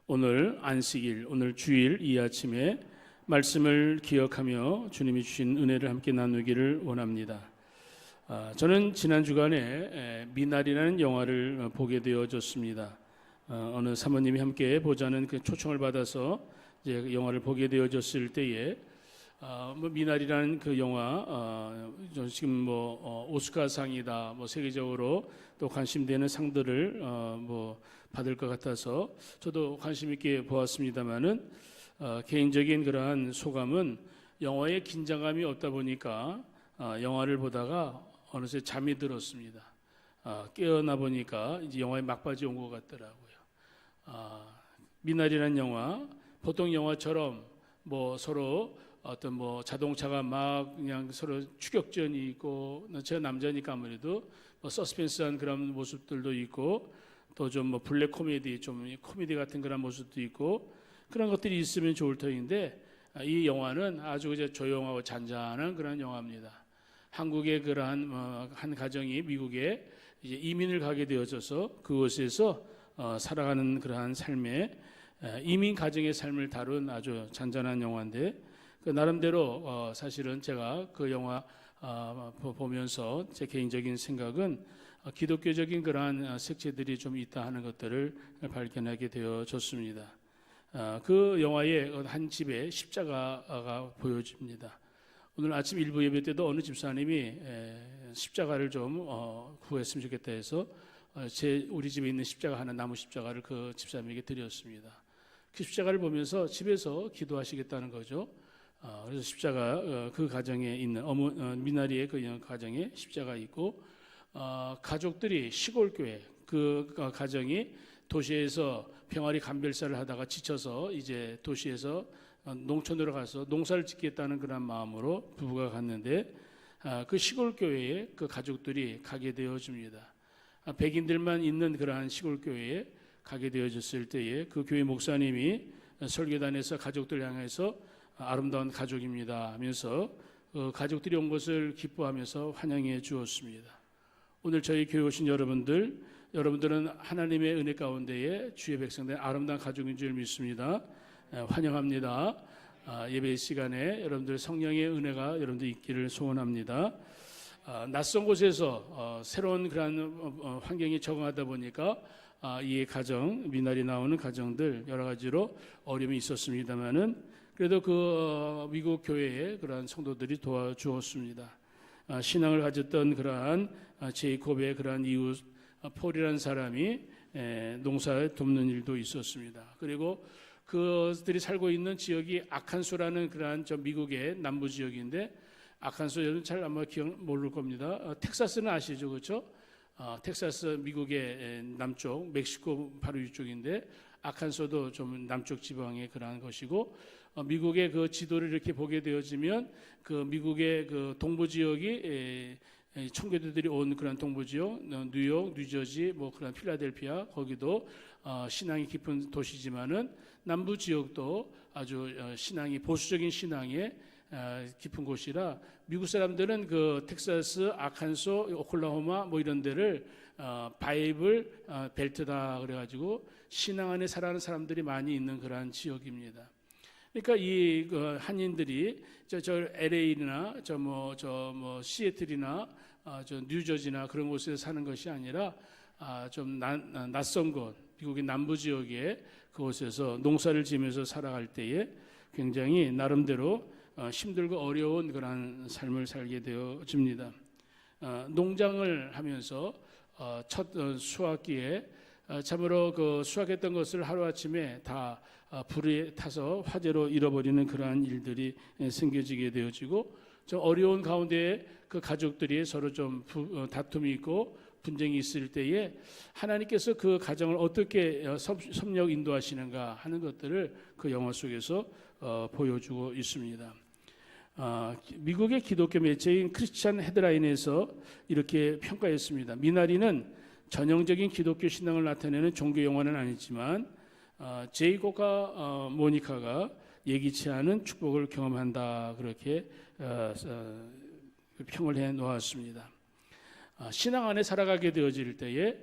오늘 안식일, 오늘 주일 이 아침에 말씀을 기억하며 주님이 주신 은혜를 함께 나누기를 원합니다. 저는 지난 주간에 미나리라는 영화를 보게 되어졌습니다. 어느 사모님이 함께 보자는 그 초청을 받아서 이제 영화를 보게 되어졌을 때에 미나리라는 그 영화 지금 오스카상이다, 세계적으로 또 관심되는 상들을 받을 것 같아서 저도 관심 있게 보았습니다만은 개인적인 그러한 소감은 영화에 긴장감이 없다 보니까 영화를 보다가 어느새 잠이 들었습니다. 깨어나 보니까 이제 영화의 막바지 온 것 같더라고요. 미나리라는 영화, 보통 영화처럼 서로 어떤 자동차가 막 그냥 서로 추격전이 있고, 제가 남자니까 아무래도 서스펜스한 그런 모습들도 있고, 또 좀 블랙 코미디, 좀 코미디 같은 그런 모습도 있고, 그런 것들이 있으면 좋을 터인데, 이 영화는 아주 이제 조용하고 잔잔한 그런 영화입니다. 한국의 그러한 한 가정이 미국에 이제 이민을 가게 되어져서 그곳에서 살아가는 그러한 삶의 이민 가정의 삶을 다룬 아주 잔잔한 영화인데, 그 나름대로 사실은 제가 그 영화 보면서 제 개인적인 생각은 기독교적인 그러한 색채들이 좀 있다 하는 것들을 발견하게 되어졌습니다. 그 영화의 한 집에 십자가가 보여집니다. 오늘 아침 일부 예배 때도 어느 집사님이 십자가를 좀 구했으면 좋겠다 해서 우리 집에 있는 십자가 하나, 나무 십자가를 그 집사님에게 드렸습니다. 그 십자가를 보면서 집에서 기도하시겠다는 거죠. 그래서 십자가 그 가정에 있는 미나리의 그 가정에 십자가 있고, 가족들이 시골교회 그 가정이 도시에서 병아리 감별사를 하다가 지쳐서 이제 도시에서 농촌으로 가서 농사를 짓겠다는 그런 마음으로 부부가 갔는데, 그 시골교회에 그 가족들이 가게 되어집니다. 백인들만 있는 그러한 시골교회에 가게 되어졌을 때에 그 교회 목사님이 설교단에서 가족들 향해서 아름다운 가족입니다 하면서 가족들이 온 것을 기뻐하면서 환영해 주었습니다. 오늘 저희 교회 오신 여러분들은 하나님의 은혜 가운데에 주의 백성된 아름다운 가족인 줄 믿습니다. 환영합니다. 예배 시간에 여러분들 성령의 은혜가 여러분들 있기를 소원합니다. 낯선 곳에서 새로운 그런 환경에 적응하다 보니까 이 가정, 미나리 나오는 가정들 여러 가지로 어려움이 있었습니다만은 그래도 그 미국 교회에 그러한 성도들이 도와주었습니다. 신앙을 가졌던 그러한 제이콥의 그러한 이웃 폴이라는 사람이 농사를 돕는 일도 있었습니다. 그리고 그들이 살고 있는 지역이 아칸소라는 그러한 미국의 남부 지역인데, 아칸소 여러분 잘 아마 기억 모를 겁니다. 텍사스는 아시죠, 그렇죠? 텍사스 미국의 남쪽, 멕시코 바로 이쪽인데 아칸소도 좀 남쪽 지방의 그러한 것이고, 미국의 그 지도를 이렇게 보게 되어지면 그 미국의 그 동부 지역이 청교도들이 온 그런 동부 지역, 뉴욕, 뉴저지, 그런 필라델피아 거기도 신앙이 깊은 도시지만은 남부 지역도 아주 신앙이 보수적인 신앙에 깊은 곳이라 미국 사람들은 그 텍사스, 아칸소, 오클라호마 이런 데를 바이블 벨트다 그래가지고 신앙 안에 살아가는 사람들이 많이 있는 그러한 지역입니다. 그러니까 이 한인들이 저 LA나 시애틀이나 뉴저지나 그런 곳에 사는 것이 아니라 좀 낯선 곳, 미국의 남부 지역에 그곳에서 농사를 지으면서 살아갈 때에 굉장히 나름대로 힘들고 어려운 그런 삶을 살게 되어집니다. 농장을 하면서 첫 수확기에 참으로 그 수확했던 것을 하루아침에 다 불에 타서 화재로 잃어버리는 그러한 일들이 생겨지게 되어지고, 좀 어려운 가운데 그 가족들이 서로 좀 다툼이 있고 분쟁이 있을 때에 하나님께서 그 가정을 어떻게 섭력 인도하시는가 하는 것들을 그 영화 속에서 보여주고 있습니다. 미국의 기독교 매체인 크리스찬 헤드라인에서 이렇게 평가했습니다. 미나리는 전형적인 기독교 신앙을 나타내는 종교 영화는 아니지만 제이콥과 모니카가 예기치 않은 축복을 경험한다, 그렇게 평을 해 놓았습니다. 신앙 안에 살아가게 되어질 때에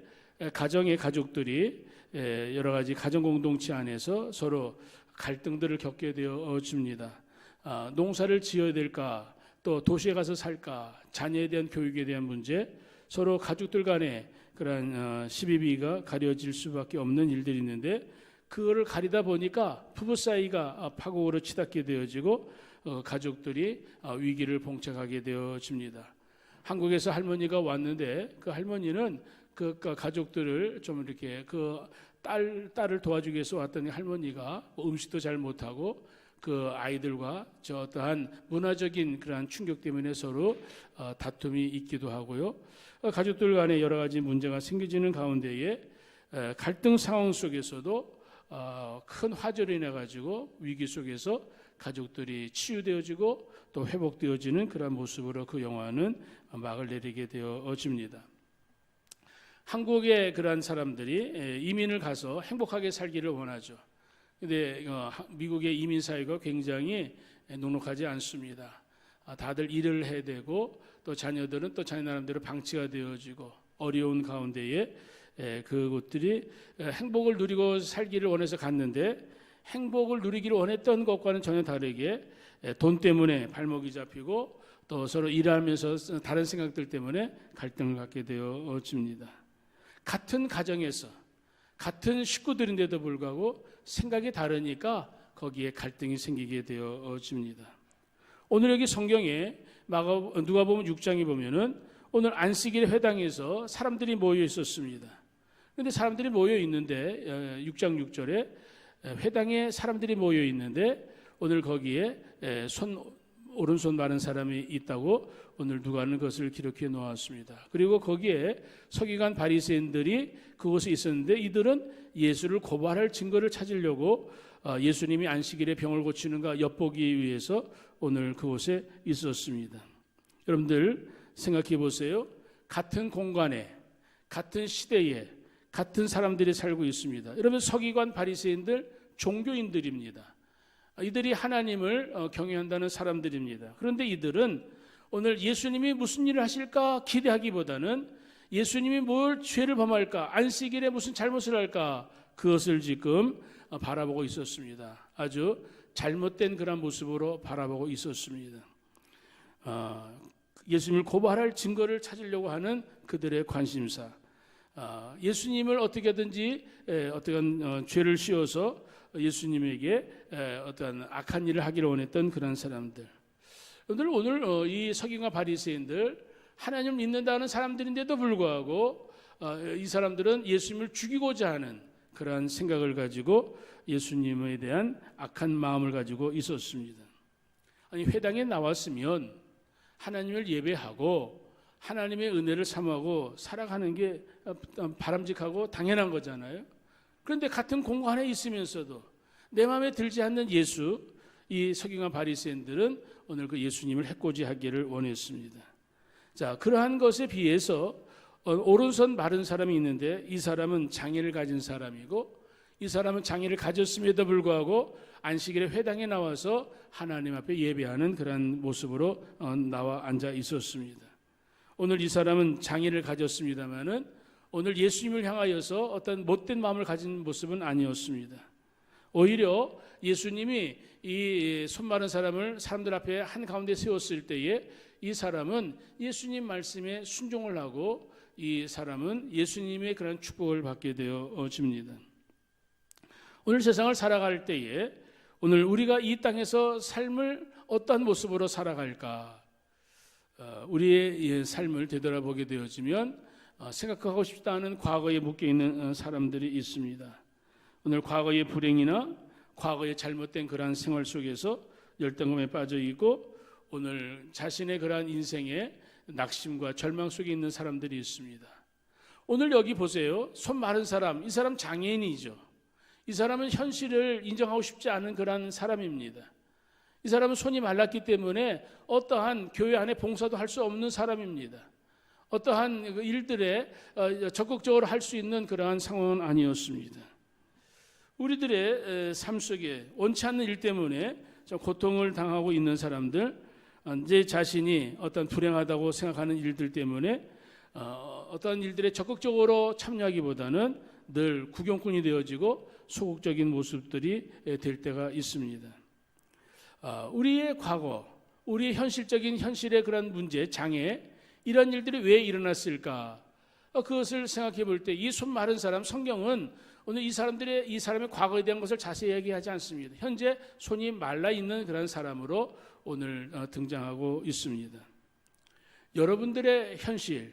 가정의 가족들이 여러 가지 가정 공동체 안에서 서로 갈등들을 겪게 되어 줍니다. 농사를 지어야 될까, 또 도시에 가서 살까, 자녀에 대한 교육에 대한 문제, 서로 가족들 간에 그런 시비비가 가려질 수밖에 없는 일들이 있는데, 그거를 가리다 보니까 부부 사이가 파국으로 치닫게 되어지고 가족들이 위기를 봉착하게 되어집니다. 한국에서 할머니가 왔는데 그 할머니는 그 가족들을 좀 이렇게 그 딸을 도와주기 위해서 왔더니 할머니가 음식도 잘 못하고 그 아이들과 저 어떠한 문화적인 그러한 충격 때문에 서로 다툼이 있기도 하고요. 가족들 간에 여러 가지 문제가 생겨지는 가운데에 갈등 상황 속에서도 큰 화재로 인해 가지고 위기 속에서 가족들이 치유되어지고 또 회복되어지는 그런 모습으로 그 영화는 막을 내리게 되어집니다. 한국의 그러한 사람들이 이민을 가서 행복하게 살기를 원하죠. 그런데 미국의 이민 사회가 굉장히 녹록하지 않습니다. 다들 일을 해야 되고 또 자녀들은 또 자녀 나름대로 방치가 되어지고 어려운 가운데에 그것들이 행복을 누리고 살기를 원해서 갔는데 행복을 누리기를 원했던 것과는 전혀 다르게 돈 때문에 발목이 잡히고 또 서로 일하면서 다른 생각들 때문에 갈등을 갖게 되어집니다. 같은 가정에서 같은 식구들인데도 불구하고 생각이 다르니까 거기에 갈등이 생기게 되어집니다. 오늘 여기 성경에 누가복음 6장에 보면은 오늘 안식일 회당에서 사람들이 모여 있었습니다. 그런데 사람들이 모여 있는데 6장 6절에 회당에 사람들이 모여 있는데 오늘 거기에 오른손 마른 사람이 있다고 오늘 누가는 그것을 기록해 놓았습니다. 그리고 거기에 서기관 바리새인들이 그곳에 있었는데 이들은 예수를 고발할 증거를 찾으려고 예수님이 안식일에 병을 고치는가 엿보기 위해서 오늘 그곳에 있었습니다. 여러분들 생각해 보세요. 같은 공간에 같은 시대에 같은 사람들이 살고 있습니다. 여러분 서기관 바리새인들 종교인들입니다. 이들이 하나님을 경외한다는 사람들입니다. 그런데 이들은 오늘 예수님이 무슨 일을 하실까 기대하기보다는 예수님이 뭘 죄를 범할까, 안식일에 무슨 잘못을 할까, 그것을 지금 바라보고 있었습니다. 아주 잘못된 그런 모습으로 바라보고 있었습니다. 예수님을 고발할 증거를 찾으려고 하는 그들의 관심사, 예수님을 어떻게든지 어떠한 죄를 씌워서 예수님에게 어떠한 악한 일을 하기를 원했던 그런 사람들. 오늘 이 서기관 바리새인들 하나님을 믿는다는 사람들인데도 불구하고 이 사람들은 예수님을 죽이고자 하는 그러한 생각을 가지고 예수님에 대한 악한 마음을 가지고 있었습니다. 아니 회당에 나왔으면 하나님을 예배하고 하나님의 은혜를 사모하고 살아가는 게 바람직하고 당연한 거잖아요. 그런데 같은 공간에 있으면서도 내 마음에 들지 않는 예수, 이 서기관 바리새인들은 오늘 그 예수님을 해코지하기를 원했습니다. 자, 그러한 것에 비해서 오른손 마른 사람이 있는데 이 사람은 장애를 가진 사람이고 이 사람은 장애를 가졌음에도 불구하고 안식일에 회당에 나와서 하나님 앞에 예배하는 그런 모습으로 나와 앉아 있었습니다. 오늘 이 사람은 장애를 가졌습니다마는 오늘 예수님을 향하여서 어떤 못된 마음을 가진 모습은 아니었습니다. 오히려 예수님이 이 손 마른 사람을 사람들 앞에 한가운데 세웠을 때에 이 사람은 예수님 말씀에 순종을 하고 이 사람은 예수님의 그런 축복을 받게 되어집니다. 오늘 세상을 살아갈 때에 오늘 우리가 이 땅에서 삶을 어떤 모습으로 살아갈까, 우리의 삶을 되돌아보게 되어지면 생각하고 싶다는 과거에 묶여있는 사람들이 있습니다. 오늘 과거의 불행이나 과거의 잘못된 그러한 생활 속에서 열등감에 빠져 있고 오늘 자신의 그러한 인생의 낙심과 절망 속에 있는 사람들이 있습니다. 오늘 여기 보세요. 손 마른 사람, 이 사람 장애인이죠. 이 사람은 현실을 인정하고 싶지 않은 그러한 사람입니다. 이 사람은 손이 말랐기 때문에 어떠한 교회 안에 봉사도 할 수 없는 사람입니다. 어떠한 일들에 적극적으로 할 수 있는 그러한 상황은 아니었습니다. 우리들의 삶 속에 원치 않는 일 때문에 고통을 당하고 있는 사람들, 제 자신이 어떤 불행하다고 생각하는 일들 때문에 어떠한 일들에 적극적으로 참여하기보다는 늘 구경꾼이 되어지고 소극적인 모습들이 될 때가 있습니다. 우리의 과거, 우리의 현실적인 현실의 그런 문제, 장애, 이런 일들이 왜 일어났을까? 그것을 생각해 볼 때 이 손 마른 사람, 성경은 오늘 이 사람의 과거에 대한 것을 자세히 얘기하지 않습니다. 현재 손이 말라 있는 그런 사람으로 오늘 등장하고 있습니다. 여러분들의 현실,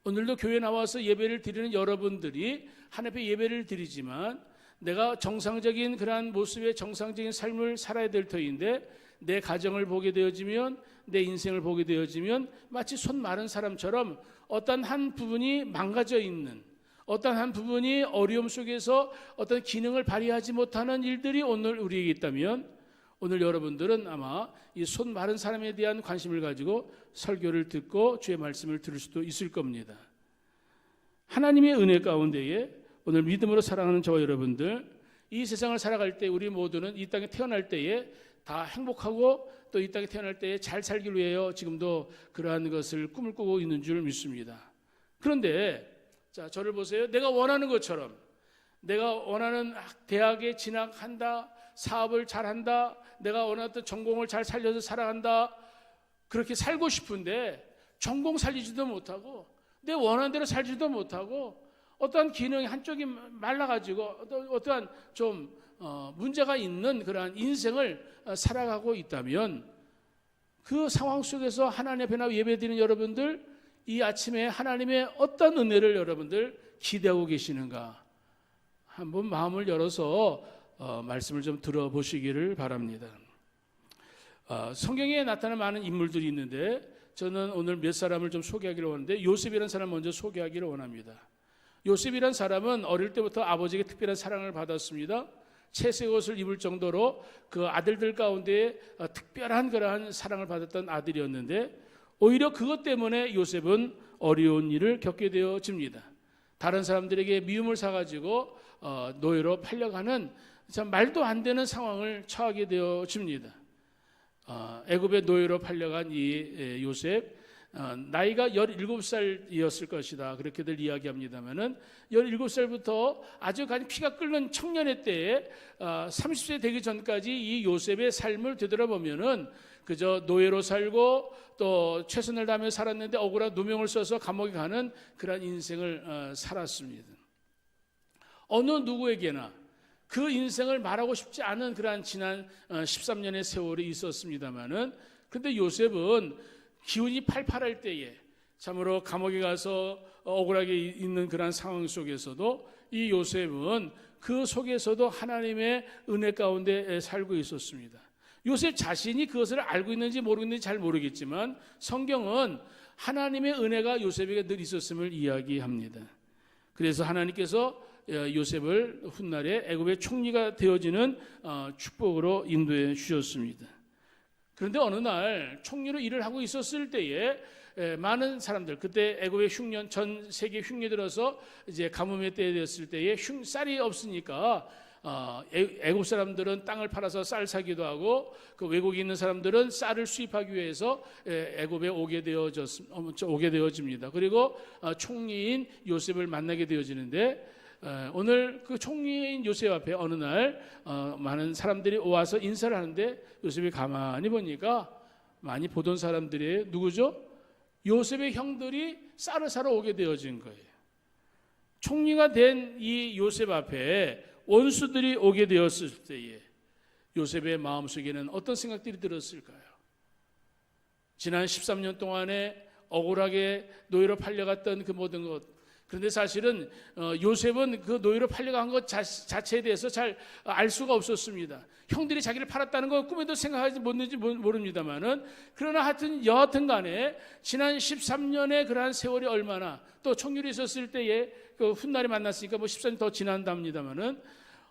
오늘도 교회 나와서 예배를 드리는 여러분들이 하나님께 예배를 드리지만 내가 정상적인 그러한 모습의 정상적인 삶을 살아야 될 터인데 내 가정을 보게 되어지면 내 인생을 보게 되어지면 마치 손 마른 사람처럼 어떤 한 부분이 망가져 있는, 어떤 한 부분이 어려움 속에서 어떤 기능을 발휘하지 못하는 일들이 오늘 우리에게 있다면 오늘 여러분들은 아마 이 손 마른 사람에 대한 관심을 가지고 설교를 듣고 주의 말씀을 들을 수도 있을 겁니다. 하나님의 은혜 가운데에 오늘 믿음으로 사랑하는 저와 여러분들, 이 세상을 살아갈 때 우리 모두는 이 땅에 태어날 때에 다 행복하고 또 이 땅에 태어날 때에 잘 살기를 위하여 지금도 그러한 것을 꿈을 꾸고 있는 줄 믿습니다. 그런데 자, 저를 보세요. 내가 원하는 것처럼, 내가 원하는 대학에 진학한다, 사업을 잘한다, 내가 원하던 전공을 잘 살려서 살아간다, 그렇게 살고 싶은데 전공 살리지도 못하고 내 원하는 대로 살지도 못하고 어떠한 기능이 한쪽이 말라가지고 어떠한 좀 문제가 있는 그러한 인생을 살아가고 있다면 그 상황 속에서 하나님 앞에 나와 예배드리는 여러분들, 이 아침에 하나님의 어떤 은혜를 여러분들 기대하고 계시는가? 한번 마음을 열어서 말씀을 좀 들어보시기를 바랍니다. 성경에 나타나는 많은 인물들이 있는데 저는 오늘 몇 사람을 좀 소개하기를 원하는데 요셉이라는 사람 먼저 소개하기를 원합니다. 요셉이라는 사람은 어릴 때부터 아버지에게 특별한 사랑을 받았습니다. 채색 옷을 입을 정도로 그 아들들 가운데 특별한 그러한 사랑을 받았던 아들이었는데 오히려 그것 때문에 요셉은 어려운 일을 겪게 되어집니다. 다른 사람들에게 미움을 사가지고 노예로 팔려가는 참 말도 안 되는 상황을 처하게 되어집니다. 애굽의 노예로 팔려간 이 요셉, 나이가 17살이었을 것이다, 그렇게들 이야기합니다만은 17살부터 아주 피가 끓는 청년의 때에 30세 되기 전까지 이 요셉의 삶을 되돌아보면은 그저 노예로 살고 또 최선을 다하며 살았는데 억울한 누명을 써서 감옥에 가는 그런 인생을 살았습니다. 어느 누구에게나 그 인생을 말하고 싶지 않은 그러한 지난 13년의 세월이 있었습니다만은 근데 요셉은 기운이 팔팔할 때에 참으로 감옥에 가서 억울하게 있는 그런 상황 속에서도 이 요셉은 그 속에서도 하나님의 은혜 가운데 살고 있었습니다. 요셉 자신이 그것을 알고 있는지 모르겠는지 잘 모르겠지만 성경은 하나님의 은혜가 요셉에게 늘 있었음을 이야기합니다. 그래서 하나님께서 요셉을 훗날에 애굽의 총리가 되어지는 축복으로 인도해 주셨습니다. 그런데 어느 날 총리로 일을 하고 있었을 때에 많은 사람들, 그때 애굽의 흉년, 전 세계 흉년이 들어서 이제 가뭄의 때에 되었을 때에 쌀이 없으니까 애굽 사람들은 땅을 팔아서 쌀 사기도 하고 그 외국에 있는 사람들은 쌀을 수입하기 위해서 애굽에 오게 되어집니다. 그리고 총리인 요셉을 만나게 되어지는데 오늘 그 총리인 요셉 앞에 어느 날 많은 사람들이 와서 인사를 하는데 요셉이 가만히 보니까 많이 보던 사람들이 누구죠? 요셉의 형들이 쌀을 사러 오게 되어진 거예요. 총리가 된 이 요셉 앞에 원수들이 오게 되었을 때에 요셉의 마음속에는 어떤 생각들이 들었을까요? 지난 13년 동안에 억울하게 노예로 팔려갔던 그 모든 것, 그런데 사실은 요셉은 그 노예로 팔려간 것 자체에 대해서 잘 알 수가 없었습니다. 형들이 자기를 팔았다는 건 꿈에도 생각하지 못했는지 모릅니다만은 그러나 여하튼 간에 지난 13년의 그러한 세월이 얼마나 또 총리로 있었을 때에 그 훗날에 만났으니까 14년 더 지난답니다만은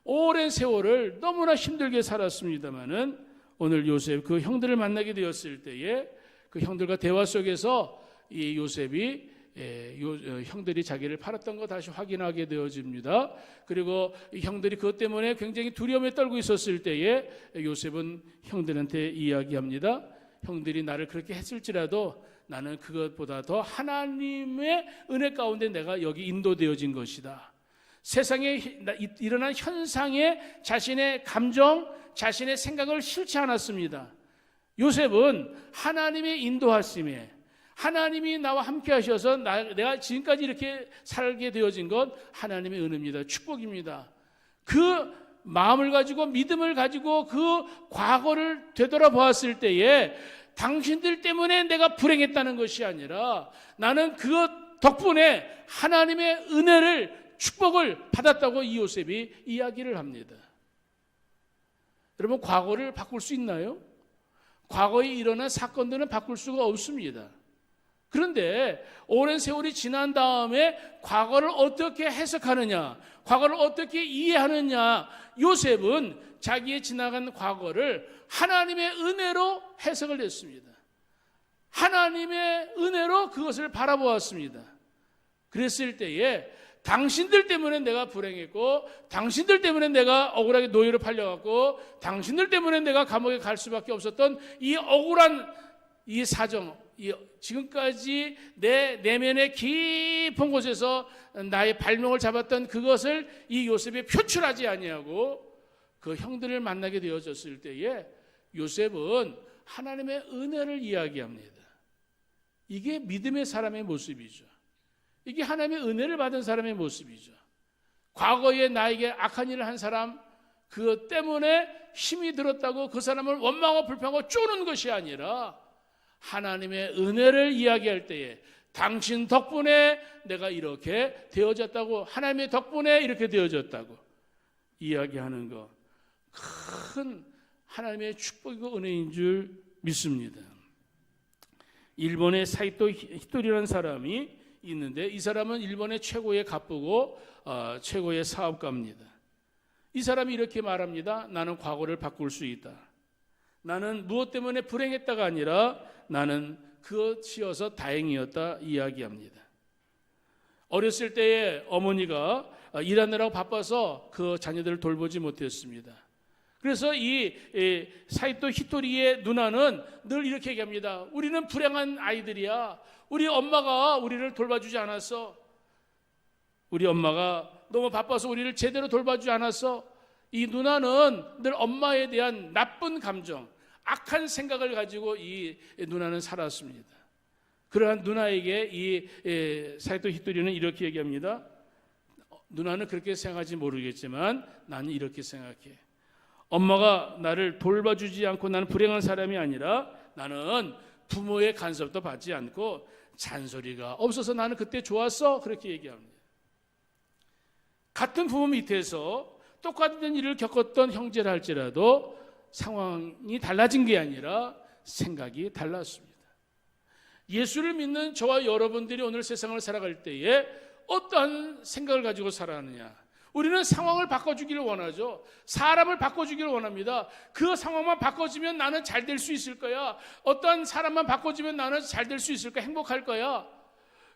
오랜 세월을 너무나 힘들게 살았습니다만은 오늘 요셉 그 형들을 만나게 되었을 때에 그 형들과 대화 속에서 이 요셉이 형들이 자기를 팔았던 거 다시 확인하게 되어집니다. 그리고 형들이 그것 때문에 굉장히 두려움에 떨고 있었을 때에 요셉은 형들한테 이야기합니다. 형들이 나를 그렇게 했을지라도 나는 그것보다 더 하나님의 은혜 가운데 내가 여기 인도되어진 것이다. 세상에 일어난 현상에 자신의 감정, 자신의 생각을 싫지 않았습니다. 요셉은 하나님의 인도하심에 하나님이 나와 함께 하셔서 내가 지금까지 이렇게 살게 되어진 것 하나님의 은혜입니다. 축복입니다. 그 마음을 가지고 믿음을 가지고 그 과거를 되돌아보았을 때에 당신들 때문에 내가 불행했다는 것이 아니라 나는 그것 덕분에 하나님의 은혜를 축복을 받았다고 이 요셉이 이야기를 합니다. 여러분, 과거를 바꿀 수 있나요? 과거에 일어난 사건들은 바꿀 수가 없습니다. 그런데 오랜 세월이 지난 다음에 과거를 어떻게 해석하느냐, 과거를 어떻게 이해하느냐, 요셉은 자기의 지나간 과거를 하나님의 은혜로 해석을 했습니다. 하나님의 은혜로 그것을 바라보았습니다. 그랬을 때에 당신들 때문에 내가 불행했고, 당신들 때문에 내가 억울하게 노예로 팔려갔고, 당신들 때문에 내가 감옥에 갈 수밖에 없었던 이 억울한 이 사정, 지금까지 내 내면의 깊은 곳에서 나의 발명을 잡았던 그것을 이 요셉이 표출하지 아니하고 그 형들을 만나게 되어졌을 때에 요셉은 하나님의 은혜를 이야기합니다. 이게 믿음의 사람의 모습이죠. 이게 하나님의 은혜를 받은 사람의 모습이죠. 과거에 나에게 악한 일을 한 사람, 그것 때문에 힘이 들었다고 그 사람을 원망하고 불평하고 쪼는 것이 아니라 하나님의 은혜를 이야기할 때에 당신 덕분에 내가 이렇게 되어졌다고, 하나님의 덕분에 이렇게 되어졌다고 이야기하는 것, 큰 하나님의 축복이고 은혜인 줄 믿습니다. 일본의 사이토 히토리라는 사람이 있는데, 이 사람은 일본의 최고의 갑부고 최고의 사업가입니다. 이 사람이 이렇게 말합니다. 나는 과거를 바꿀 수 있다. 나는 무엇 때문에 불행했다가 아니라 나는 그것이어서 다행이었다 이야기합니다. 어렸을 때에 어머니가 일하느라고 바빠서 그 자녀들을 돌보지 못했습니다. 그래서 이 사이토 히토리의 누나는 늘 이렇게 얘기합니다. 우리는 불행한 아이들이야. 우리 엄마가 우리를 돌봐주지 않았어. 우리 엄마가 너무 바빠서 우리를 제대로 돌봐주지 않았어. 이 누나는 늘 엄마에 대한 나쁜 감정, 악한 생각을 가지고 이 누나는 살았습니다. 그러한 누나에게 이 사이토 히토리는 이렇게 얘기합니다. 누나는 그렇게 생각하지 모르겠지만 나는 이렇게 생각해. 엄마가 나를 돌봐주지 않고 나는 불행한 사람이 아니라 나는 부모의 간섭도 받지 않고 잔소리가 없어서 나는 그때 좋았어. 그렇게 얘기합니다. 같은 부모 밑에서 똑같은 일을 겪었던 형제라 할지라도 상황이 달라진 게 아니라 생각이 달랐습니다. 예수를 믿는 저와 여러분들이 오늘 세상을 살아갈 때에 어떠한 생각을 가지고 살아가느냐? 우리는 상황을 바꿔주기를 원하죠. 사람을 바꿔주기를 원합니다. 그 상황만 바꿔주면 나는 잘 될 수 있을 거야. 어떤 사람만 바꿔주면 나는 잘 될 수 있을 거야. 행복할 거야.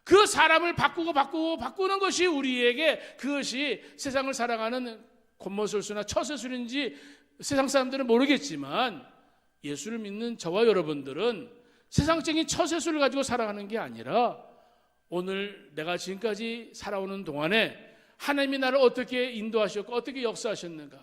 그 사람을 바꾸는 것이 우리에게, 그것이 세상을 살아가는 곤모술수나 처세술인지 세상 사람들은 모르겠지만, 예수를 믿는 저와 여러분들은 세상적인 처세술을 가지고 살아가는 게 아니라 오늘 내가 지금까지 살아오는 동안에 하나님이 나를 어떻게 인도하셨고 어떻게 역사하셨는가,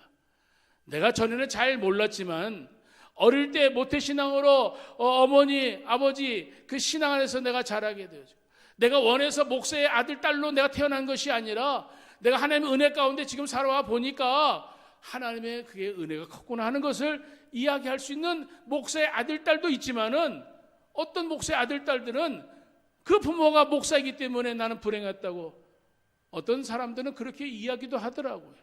내가 전에는 잘 몰랐지만 어릴 때 모태신앙으로 어머니 아버지 그 신앙 안에서 내가 자라게 되었죠. 내가 원해서 목사의 아들 딸로 내가 태어난 것이 아니라 내가 하나님의 은혜 가운데 지금 살아와 보니까 하나님의 그게 은혜가 컸구나 하는 것을 이야기할 수 있는 목사의 아들 딸도 있지만은, 어떤 목사의 아들 딸들은 그 부모가 목사이기 때문에 나는 불행했다고 어떤 사람들은 그렇게 이야기도 하더라고요.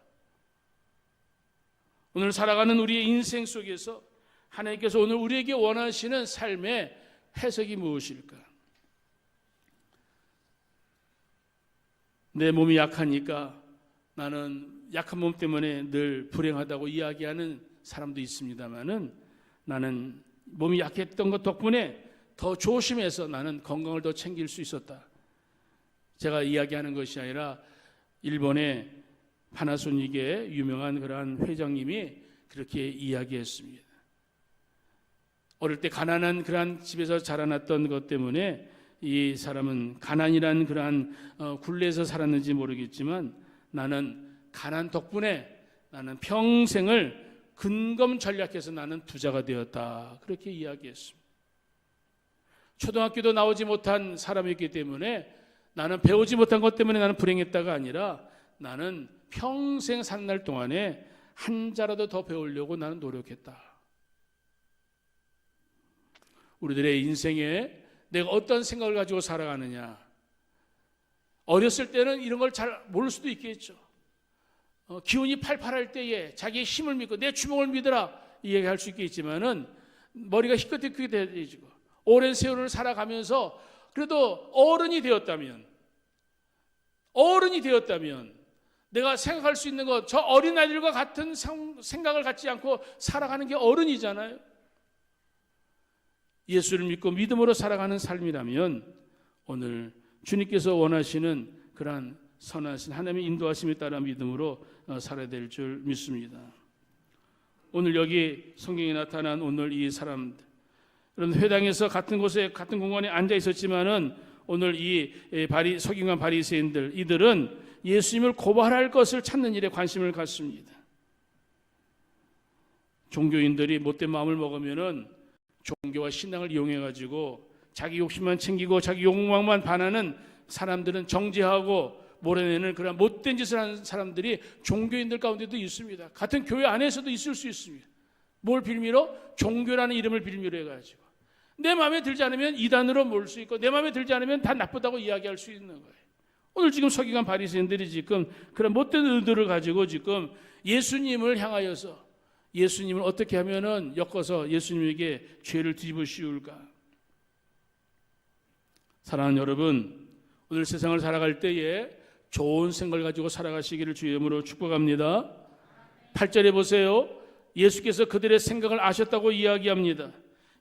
오늘 살아가는 우리의 인생 속에서 하나님께서 오늘 우리에게 원하시는 삶의 해석이 무엇일까? 내 몸이 약하니까 나는 약한 몸 때문에 늘 불행하다고 이야기하는 사람도 있습니다만은, 나는 몸이 약했던 것 덕분에 더 조심해서 나는 건강을 더 챙길 수 있었다. 제가 이야기하는 것이 아니라 일본의 파나소닉의 유명한 그러한 회장님이 그렇게 이야기했습니다. 어릴 때 가난한 그러한 집에서 자라났던 것 때문에 이 사람은 가난이란 그러한 굴레에서 살았는지 모르겠지만 나는 가난 덕분에 나는 평생을 근검전략해서 나는 부자가 되었다. 그렇게 이야기했습니다. 초등학교도 나오지 못한 사람이기 때문에 나는 배우지 못한 것 때문에 나는 불행했다가 아니라 나는 평생 사는 날 동안에 한 자라도 더 배우려고 나는 노력했다. 우리들의 인생에 내가 어떤 생각을 가지고 살아가느냐. 어렸을 때는 이런 걸 잘 모를 수도 있겠죠. 기운이 팔팔할 때에 자기의 힘을 믿고 내 주먹을 믿으라 이 얘기할 수 있겠지만은 머리가 희끗희끗해지고 오랜 세월을 살아가면서 그래도 어른이 되었다면 내가 생각할 수 있는 것, 저 어린아이들과 같은 생각을 갖지 않고 살아가는 게 어른이잖아요. 예수를 믿고 믿음으로 살아가는 삶이라면 오늘 주님께서 원하시는 그러한 선하신 하나님의 인도하심에 따라 믿음으로 살아야 될 줄 믿습니다. 오늘 여기 성경에 나타난 오늘 이 사람들, 그런 회당에서 같은 곳에 같은 공간에 앉아 있었지만은 오늘 이 서기관 바리새인들, 이들은 예수님을 고발할 것을 찾는 일에 관심을 갖습니다. 종교인들이 못된 마음을 먹으면은 종교와 신앙을 이용해 가지고 자기 욕심만 챙기고 자기 욕망만 반하는 사람들은 정죄하고 몰아내는 그런 못된 짓을 하는 사람들이 종교인들 가운데도 있습니다. 같은 교회 안에서도 있을 수 있습니다. 뭘 빌미로? 종교라는 이름을 빌미로 해가지고 내 마음에 들지 않으면 이단으로 몰 수 있고 내 마음에 들지 않으면 다 나쁘다고 이야기할 수 있는 거예요. 오늘 지금 서기관 바리새인들이 지금 그런 못된 의도를 가지고 지금 예수님을 향하여서 예수님을 어떻게 하면은 엮어서 예수님에게 죄를 뒤집어 씌울까? 사랑하는 여러분, 오늘 세상을 살아갈 때에 좋은 생각을 가지고 살아가시기를 주의 이름으로 축복합니다. 8절에 보세요. 예수께서 그들의 생각을 아셨다고 이야기합니다.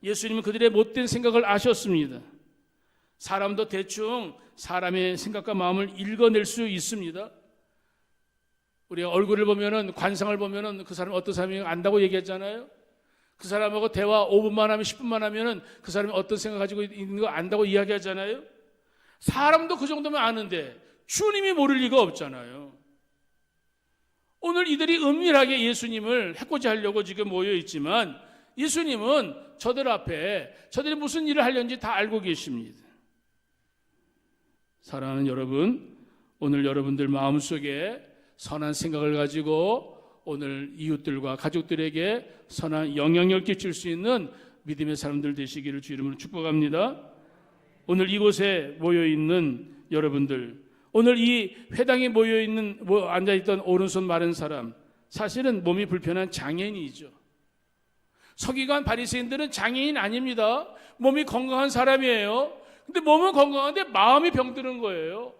예수님은 그들의 못된 생각을 아셨습니다. 사람도 대충 사람의 생각과 마음을 읽어낼 수 있습니다. 우리가 얼굴을 보면은, 관상을 보면은 그 사람이 어떤 사람인지 안다고 얘기했잖아요. 그 사람하고 대화 5분만 하면 10분만 하면은 그 사람이 어떤 생각 가지고 있는 거 안다고 이야기하잖아요. 사람도 그 정도면 아는데 주님이 모를 리가 없잖아요. 오늘 이들이 은밀하게 예수님을 해코지 하려고 지금 모여 있지만 예수님은 저들 앞에 저들이 무슨 일을 하려는지 다 알고 계십니다. 사랑하는 여러분, 오늘 여러분들 마음속에 선한 생각을 가지고 오늘 이웃들과 가족들에게 선한 영향력을 끼칠 수 있는 믿음의 사람들 되시기를 주 이름으로 축복합니다. 오늘 이곳에 모여있는 여러분들, 오늘 이 회당에 모여있는 앉아있던 오른손 마른 사람, 사실은 몸이 불편한 장애인이죠. 서기관 바리새인들은 장애인 아닙니다. 몸이 건강한 사람이에요. 근데 몸은 건강한데 마음이 병드는 거예요.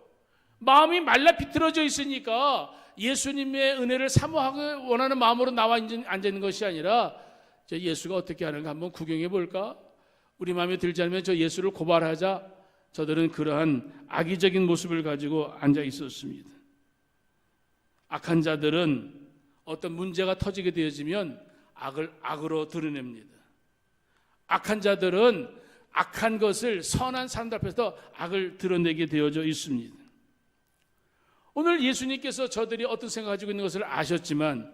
마음이 말라 비틀어져 있으니까 예수님의 은혜를 사모하고 원하는 마음으로 나와 앉아 있는 것이 아니라 예수가 어떻게 하는가 한번 구경해 볼까? 우리 마음에 들지 않으면 저 예수를 고발하자. 저들은 그러한 악의적인 모습을 가지고 앉아 있었습니다. 악한 자들은 어떤 문제가 터지게 되어지면 악을 악으로 드러냅니다. 악한 자들은 악한 것을 선한 사람들 앞에서 악을 드러내게 되어져 있습니다. 오늘 예수님께서 저들이 어떤 생각을 가지고 있는 것을 아셨지만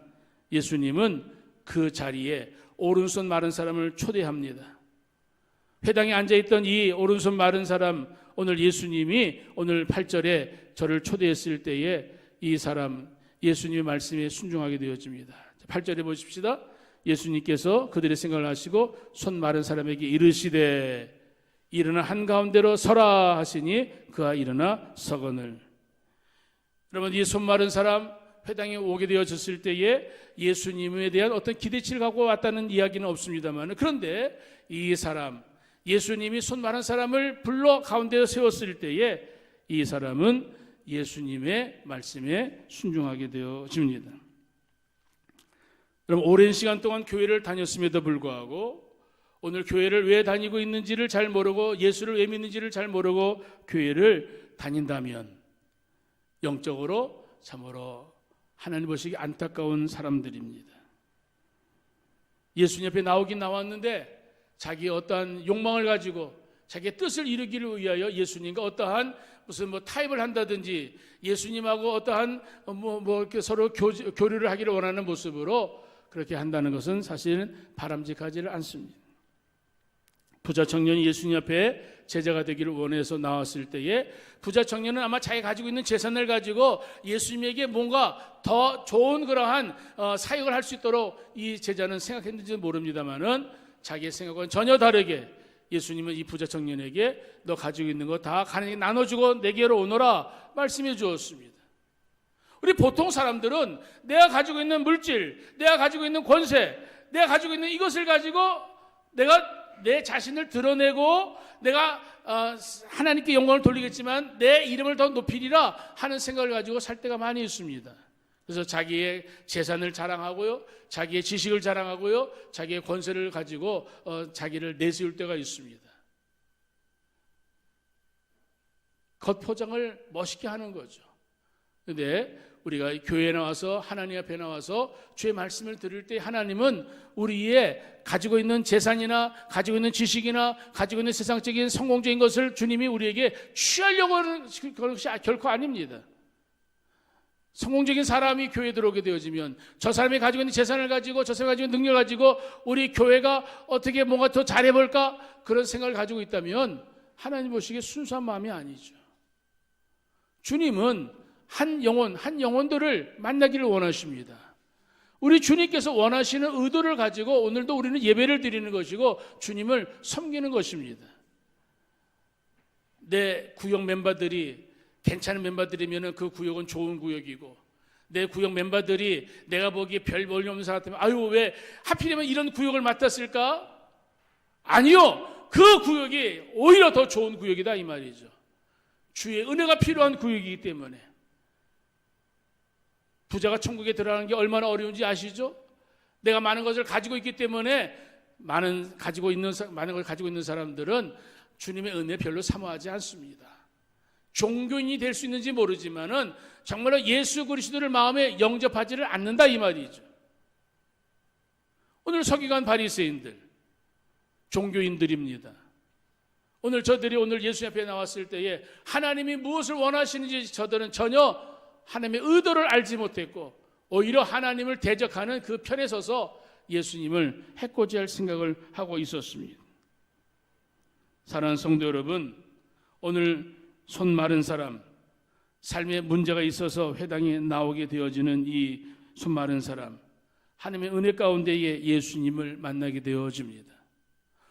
예수님은 그 자리에 오른손 마른 사람을 초대합니다. 회당에 앉아있던 이 오른손 마른 사람, 오늘 예수님이 오늘 8절에 저를 초대했을 때에 이 사람 예수님의 말씀에 순종하게 되어집니다. 8절에 보십시다. 예수님께서 그들의 생각을 하시고 손 마른 사람에게 이르시되 일어나 한가운데로 서라 하시니 그가 일어나 서거늘. 여러분, 이 손 마른 사람 회당에 오게 되어졌을 때에 예수님에 대한 어떤 기대치를 갖고 왔다는 이야기는 없습니다만, 그런데 이 사람, 예수님이 손 마른 사람을 불러 가운데에 세웠을 때에 이 사람은 예수님의 말씀에 순종하게 되어집니다. 여러분, 오랜 시간 동안 교회를 다녔음에도 불구하고 오늘 교회를 왜 다니고 있는지를 잘 모르고 예수를 왜 믿는지를 잘 모르고 교회를 다닌다면 영적으로 참으로 하나님 보시기 안타까운 사람들입니다. 예수님 옆에 나오긴 나왔는데 자기의 어떠한 욕망을 가지고 자기의 뜻을 이루기를 위하여 예수님과 어떠한 무슨 타협을 한다든지 예수님하고 어떠한 이렇게 서로 교류를 하기를 원하는 모습으로 그렇게 한다는 것은 사실은 바람직하지를 않습니다. 부자 청년이 예수님 앞에 제자가 되기를 원해서 나왔을 때에 부자 청년은 아마 자기가 가지고 있는 재산을 가지고 예수님에게 뭔가 더 좋은 그러한 사역을 할 수 있도록 이 제자는 생각했는지 모릅니다만은 자기의 생각과는 전혀 다르게 예수님은 이 부자 청년에게 너 가지고 있는 거 다 가난하게 나눠주고 내게로 오너라 말씀해 주었습니다. 우리 보통 사람들은 내가 가지고 있는 물질, 내가 가지고 있는 권세, 내가 가지고 있는 이것을 가지고 내가 내 자신을 드러내고 내가 하나님께 영광을 돌리겠지만 내 이름을 더 높이리라 하는 생각을 가지고 살 때가 많이 있습니다. 그래서 자기의 재산을 자랑하고요, 자기의 지식을 자랑하고요, 자기의 권세를 가지고 자기를 내세울 때가 있습니다. 겉포장을 멋있게 하는 거죠. 그런데 우리가 교회에 나와서 하나님 앞에 나와서 주의 말씀을 들을 때 하나님은 우리의 가지고 있는 재산이나 가지고 있는 지식이나 가지고 있는 세상적인 성공적인 것을 주님이 우리에게 취하려고 하는 것이 결코 아닙니다. 성공적인 사람이 교회에 들어오게 되어지면 저 사람이 가지고 있는 재산을 가지고 저 사람이 가지고 있는 능력을 가지고 우리 교회가 어떻게 뭔가 더 잘해볼까 그런 생각을 가지고 있다면 하나님 보시기에 순수한 마음이 아니죠. 주님은 한 영혼들을 만나기를 원하십니다. 우리 주님께서 원하시는 의도를 가지고 오늘도 우리는 예배를 드리는 것이고 주님을 섬기는 것입니다. 내 구역 멤버들이 괜찮은 멤버들이면 그 구역은 좋은 구역이고 내 구역 멤버들이 내가 보기에 별 볼일 없는 사람 같으면 아유 왜 하필이면 이런 구역을 맡았을까? 아니요, 그 구역이 오히려 더 좋은 구역이다 이 말이죠. 주의 은혜가 필요한 구역이기 때문에. 부자가 천국에 들어가는 게 얼마나 어려운지 아시죠? 내가 많은 것을 가지고 있기 때문에 많은 걸 가지고 있는 사람들은 주님의 은혜 별로 사모하지 않습니다. 종교인이 될 수 있는지 모르지만은 정말로 예수 그리스도를 마음에 영접하지를 않는다 이 말이죠. 오늘 서기관 바리새인들 종교인들입니다. 저들이 오늘 예수 앞에 나왔을 때에 하나님이 무엇을 원하시는지 저들은 전혀 하나님의 의도를 알지 못했고 오히려 하나님을 대적하는 그 편에 서서 예수님을 해코지할 생각을 하고 있었습니다. 사랑하는 성도 여러분, 오늘 손 마른 사람, 삶에 문제가 있어서 회당에 나오게 되어지는 이 손 마른 사람, 하나님의 은혜 가운데에 예수님을 만나게 되어집니다.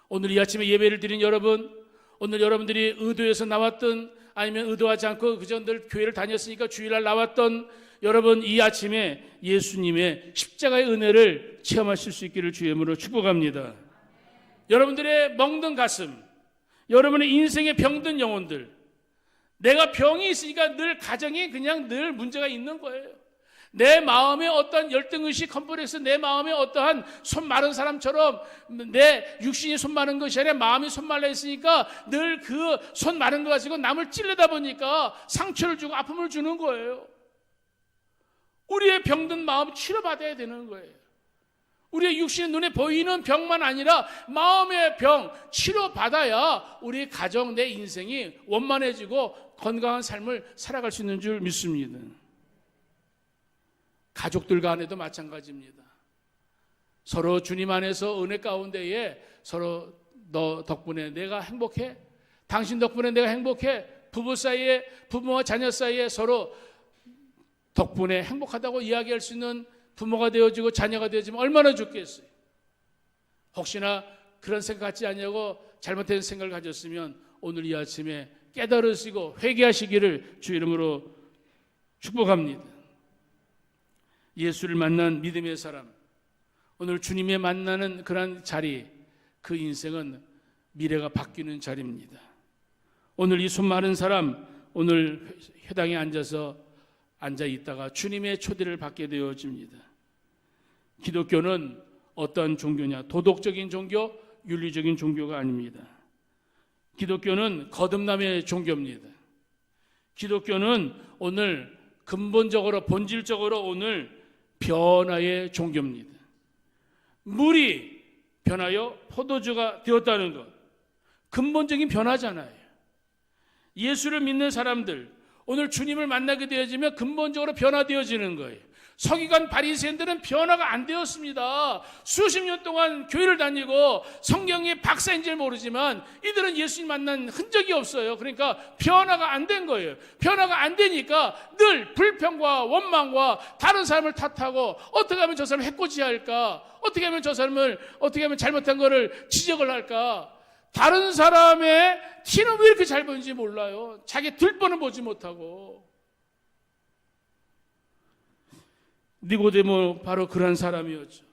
오늘 이 아침에 예배를 드린 여러분, 오늘 여러분들이 의도해서 나왔던 아니면 의도하지 않고 그저 늘 교회를 다녔으니까 주일날 나왔던 여러분, 이 아침에 예수님의 십자가의 은혜를 체험하실 수 있기를 주의 이름으로 축복합니다. 여러분들의 멍든 가슴, 여러분의 인생의 병든 영혼들, 내가 병이 있으니까 늘 가정에 그냥 늘 문제가 있는 거예요. 내 마음에 어떠한 열등의식 컴플렉스, 내 마음에 어떠한 손 마른 사람처럼 내 육신이 손 마른 것이 아니라 마음이 손 말라 있으니까 늘 그 손 마른 거 가지고 남을 찔르다 보니까 상처를 주고 아픔을 주는 거예요. 우리의 병든 마음 치료받아야 되는 거예요. 우리의 육신의 눈에 보이는 병만 아니라 마음의 병 치료받아야 우리 가정, 내 인생이 원만해지고 건강한 삶을 살아갈 수 있는 줄 믿습니다. 가족들 간에도 마찬가지입니다. 서로 주님 안에서 은혜 가운데에 서로 너 덕분에 내가 행복해, 당신 덕분에 내가 행복해, 부부 사이에, 부모와 자녀 사이에 서로 덕분에 행복하다고 이야기할 수 있는 부모가 되어지고 자녀가 되어지면 얼마나 좋겠어요. 혹시나 그런 생각 갖지 않냐고 잘못된 생각을 가졌으면 오늘 이 아침에 깨달으시고 회개하시기를 주 이름으로 축복합니다. 예수를 만난 믿음의 사람, 오늘 주님의 만나는 그런 자리, 그 인생은 미래가 바뀌는 자리입니다. 오늘 이 손 마른 사람, 오늘 회당에 앉아 있다가 주님의 초대를 받게 되어집니다. 기독교는 어떤 종교냐? 도덕적인 종교, 윤리적인 종교가 아닙니다. 기독교는 거듭남의 종교입니다. 기독교는 오늘 근본적으로, 본질적으로 오늘 변화의 종교입니다. 물이 변하여 포도주가 되었다는 것, 근본적인 변화잖아요. 예수를 믿는 사람들, 오늘 주님을 만나게 되어지면 근본적으로 변화되어지는 거예요. 서기관 바리새인들은 변화가 안 되었습니다. 수십 년 동안 교회를 다니고 성경의 박사인 줄 모르지만 이들은 예수님 만난 흔적이 없어요. 그러니까 변화가 안 된 거예요. 변화가 안 되니까 늘 불평과 원망과 다른 사람을 탓하고 어떻게 하면 저 사람을 해코지해야 할까? 어떻게 하면 저 사람을 어떻게 하면 잘못한 거를 지적을 할까? 다른 사람의 티는 왜 이렇게 잘 보이는지 몰라요. 자기 들뻔은 보지 못하고. 니고데모 바로 그런 사람이었죠.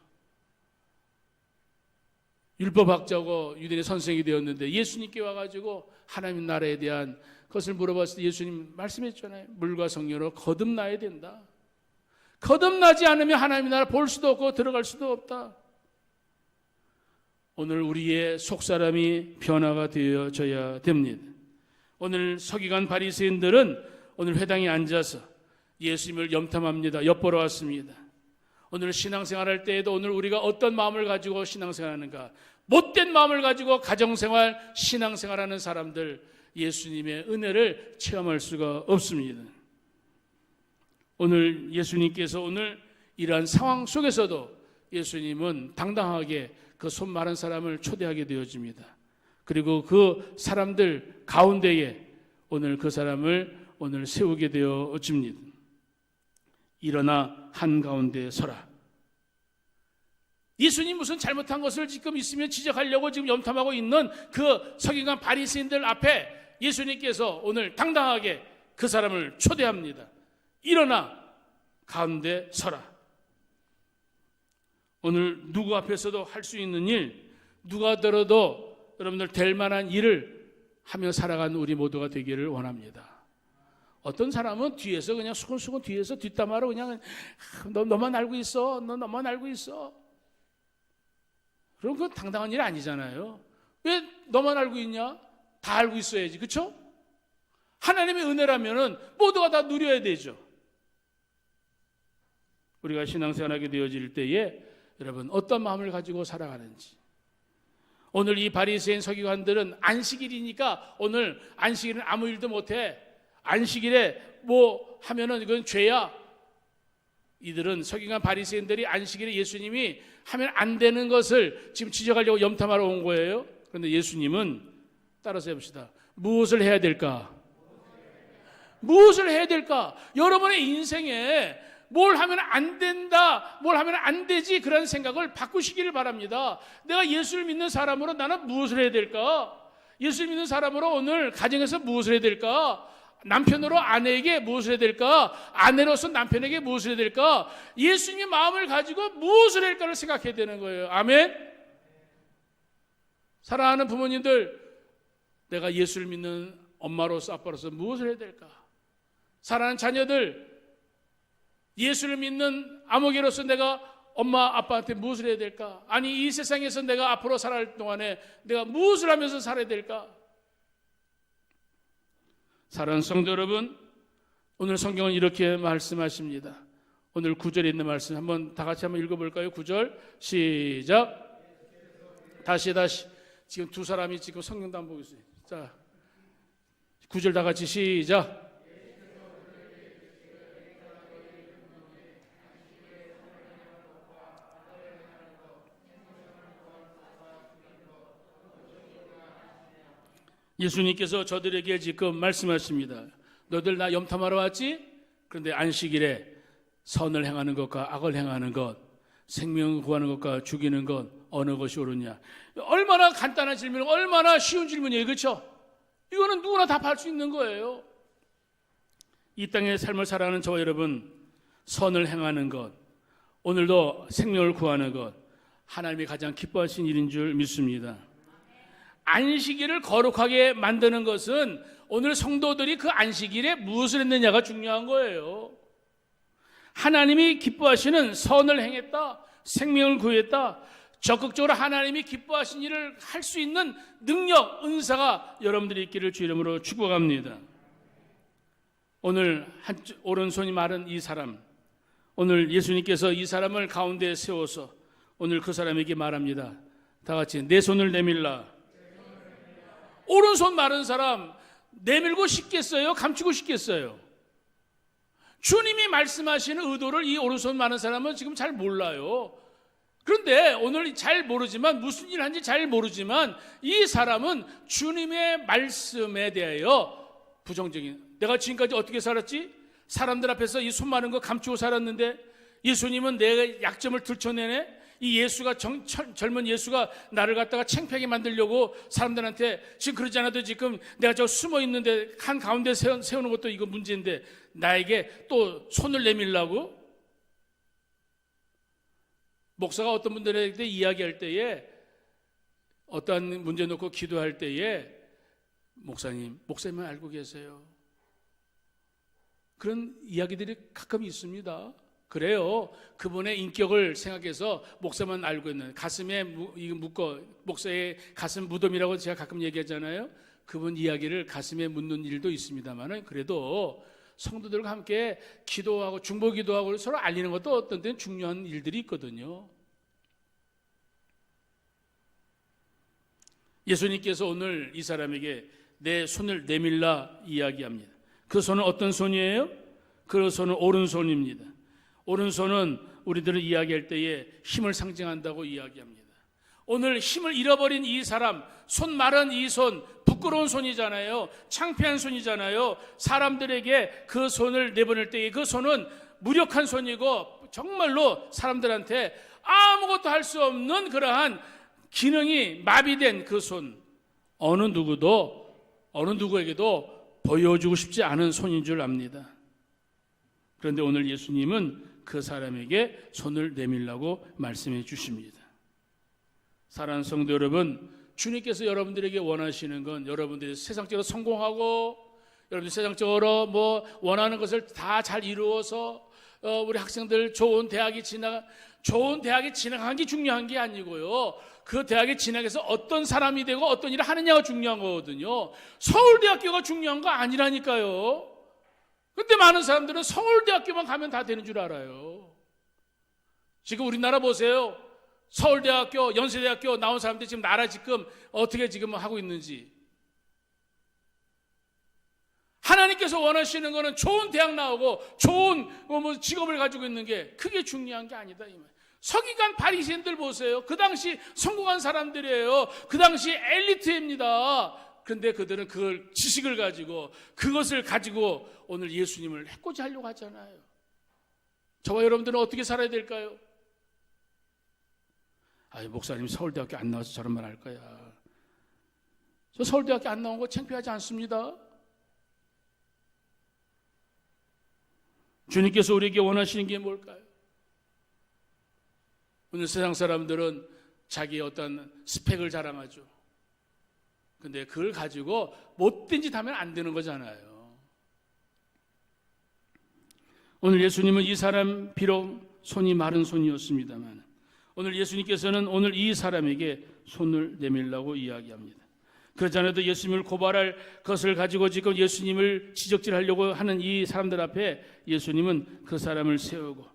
율법학자고 유대인의 선생이 되었는데 예수님께 와가지고 하나님 나라에 대한 것을 물어봤을 때 예수님 말씀했잖아요. 물과 성령으로 거듭나야 된다. 거듭나지 않으면 하나님 나라 볼 수도 없고 들어갈 수도 없다. 오늘 우리의 속사람이 변화가 되어져야 됩니다. 오늘 서기관 바리새인들은 오늘 회당에 앉아서 예수님을 염탐합니다. 엿보러 왔습니다. 오늘 신앙생활할 때에도 오늘 우리가 어떤 마음을 가지고 신앙생활하는가? 못된 마음을 가지고 가정생활, 신앙생활하는 사람들 예수님의 은혜를 체험할 수가 없습니다. 오늘 예수님께서 오늘 이러한 상황 속에서도 예수님은 당당하게 그 손 마른 사람을 초대하게 되어집니다. 그리고 그 사람들 가운데에 오늘 그 사람을 오늘 세우게 되어집니다. 일어나 한가운데 서라. 예수님 무슨 잘못한 것을 지금 있으면 지적하려고 지금 염탐하고 있는 그 서기관 바리새인들 앞에 예수님께서 오늘 당당하게 그 사람을 초대합니다. 일어나 가운데 서라. 오늘 누구 앞에서도 할 수 있는 일, 누가 들어도 여러분들 될 만한 일을 하며 살아가는 우리 모두가 되기를 원합니다. 어떤 사람은 뒤에서 그냥 수근수근 뒤에서 뒷담화로 그냥 너만 알고 있어. 너 너만 알고 있어. 그럼 그건 당당한 일 아니잖아요. 왜 너만 알고 있냐? 다 알고 있어야지. 그렇죠? 하나님의 은혜라면은 모두가 다 누려야 되죠. 우리가 신앙생활하게 되어질 때에 여러분 어떤 마음을 가지고 살아가는지. 오늘 이 바리새인 서기관들은 안식일이니까 오늘 안식일은 아무 일도 못해. 안식일에 뭐 하면은 이건 죄야. 이들은 서기관 바리새인들이 안식일에 예수님이 하면 안 되는 것을 지금 지적하려고 염탐하러 온 거예요. 그런데 예수님은 따라서 해봅시다. 무엇을 해야 될까? 무엇을 해야 될까? 여러분의 인생에 뭘 하면 안 된다, 뭘 하면 안 되지 그런 생각을 바꾸시기를 바랍니다. 내가 예수를 믿는 사람으로 나는 무엇을 해야 될까? 예수를 믿는 사람으로 오늘 가정에서 무엇을 해야 될까? 남편으로 아내에게 무엇을 해야 될까? 아내로서 남편에게 무엇을 해야 될까? 예수님의 마음을 가지고 무엇을 해야 할까를 생각해야 되는 거예요. 아멘? 사랑하는 부모님들, 내가 예수를 믿는 엄마로서 아빠로서 무엇을 해야 될까? 사랑하는 자녀들, 예수를 믿는 아무개로서 내가 엄마 아빠한테 무엇을 해야 될까? 아니 이 세상에서 내가 앞으로 살아갈 동안에 내가 무엇을 하면서 살아야 될까? 사랑하는 성도 여러분, 오늘 성경은 이렇게 말씀하십니다. 오늘 9절에 있는 말씀 한번 다 같이 한번 읽어볼까요? 9절 시작. 다시 지금 두 사람이 지금 성경도 안 보고 있어요. 자, 9절 다 같이 시작. 예수님께서 저들에게 지금 말씀하십니다. 너들 나 염탐하러 왔지? 그런데 안식일에 선을 행하는 것과 악을 행하는 것, 생명을 구하는 것과 죽이는 것 어느 것이 옳으냐? 얼마나 간단한 질문, 얼마나 쉬운 질문이에요. 그렇죠? 이거는 누구나 답할 수 있는 거예요. 이 땅의 삶을 살아가는 저와 여러분, 선을 행하는 것, 오늘도 생명을 구하는 것, 하나님이 가장 기뻐하신 일인 줄 믿습니다. 안식일을 거룩하게 만드는 것은 오늘 성도들이 그 안식일에 무엇을 했느냐가 중요한 거예요. 하나님이 기뻐하시는 선을 행했다, 생명을 구했다, 적극적으로 하나님이 기뻐하신 일을 할 수 있는 능력, 은사가 여러분들이 있기를 주 이름으로 축복합니다. 오늘 오른손이 마른 이 사람, 오늘 예수님께서 이 사람을 가운데에 세워서 오늘 그 사람에게 말합니다. 다 같이 내 손을 내밀라. 오른손 마른 사람 내밀고 싶겠어요? 감추고 싶겠어요? 주님이 말씀하시는 의도를 이 오른손 마른 사람은 지금 잘 몰라요. 그런데 오늘 잘 모르지만, 무슨 일 하는지 잘 모르지만, 이 사람은 주님의 말씀에 대하여 부정적인, 내가 지금까지 어떻게 살았지? 사람들 앞에서 이 손 마른 거 감추고 살았는데 예수님은 내 약점을 들춰내네? 이 예수가 젊은 예수가 나를 갖다가 창피하게 만들려고 사람들한테, 지금 그러지 않아도 지금 내가 저 숨어 있는데 한 가운데 세우는 것도 이거 문제인데 나에게 또 손을 내밀라고? 목사가 어떤 분들에게 이야기할 때에, 어떠한 문제 놓고 기도할 때에, 목사님은 알고 계세요. 그런 이야기들이 가끔 있습니다. 그래요. 그분의 인격을 생각해서 목사만 알고 있는, 가슴에 묶어, 목사의 가슴 무덤이라고 제가 가끔 얘기하잖아요. 그분 이야기를 가슴에 묻는 일도 있습니다만, 그래도 성도들과 함께 기도하고 중보 기도하고 서로 알리는 것도 어떤 때는 중요한 일들이 있거든요. 예수님께서 오늘 이 사람에게 내 손을 내밀라 이야기합니다. 그 손은 어떤 손이에요? 그 손은 오른손입니다. 오른손은 우리들을 이야기할 때에 힘을 상징한다고 이야기합니다. 오늘 힘을 잃어버린 이 사람, 손 마른 이 손, 부끄러운 손이잖아요. 창피한 손이잖아요. 사람들에게 그 손을 내보낼 때에 그 손은 무력한 손이고 정말로 사람들한테 아무것도 할 수 없는 그러한 기능이 마비된 그 손, 어느 누구에게도 보여주고 싶지 않은 손인 줄 압니다. 그런데 오늘 예수님은 그 사람에게 손을 내밀라고 말씀해 주십니다. 사랑하는 성도 여러분, 주님께서 여러분들에게 원하시는 건 여러분들이 세상적으로 성공하고, 여러분들 세상적으로 원하는 것을 다 잘 이루어서 우리 학생들 좋은 대학에 진학한 게 중요한 게 아니고요. 그 대학에 진학해서 어떤 사람이 되고 어떤 일을 하느냐가 중요한 거거든요. 서울대학교가 중요한 거 아니라니까요. 근데 많은 사람들은 서울대학교만 가면 다 되는 줄 알아요. 지금 우리나라 보세요. 서울대학교, 연세대학교 나온 사람들이 지금 나라 지금 어떻게 지금 하고 있는지. 하나님께서 원하시는 거는 좋은 대학 나오고 좋은 직업을 가지고 있는 게 그게 중요한 게 아니다 이 말. 서기관 바리새인들 보세요. 그 당시 성공한 사람들이에요. 그 당시 엘리트입니다. 그런데 그들은 그걸 지식을 가지고 그것을 가지고 오늘 예수님을 해코지 하려고 하잖아요. 저와 여러분들은 어떻게 살아야 될까요? 목사님 서울대학교 안 나와서 저런 말 할 거야. 저 서울대학교 안 나온 거 창피하지 않습니다. 주님께서 우리에게 원하시는 게 뭘까요? 오늘 세상 사람들은 자기의 어떤 스펙을 자랑하죠. 근데 그걸 가지고 못된 짓 하면 안 되는 거잖아요. 오늘 예수님은 이 사람 비록 손이 마른 손이었습니다만, 오늘 예수님께서는 오늘 이 사람에게 손을 내밀라고 이야기합니다. 그렇지 않아도 예수님을 고발할 것을 가지고 지금 예수님을 지적질하려고 하는 이 사람들 앞에 예수님은 그 사람을 세우고,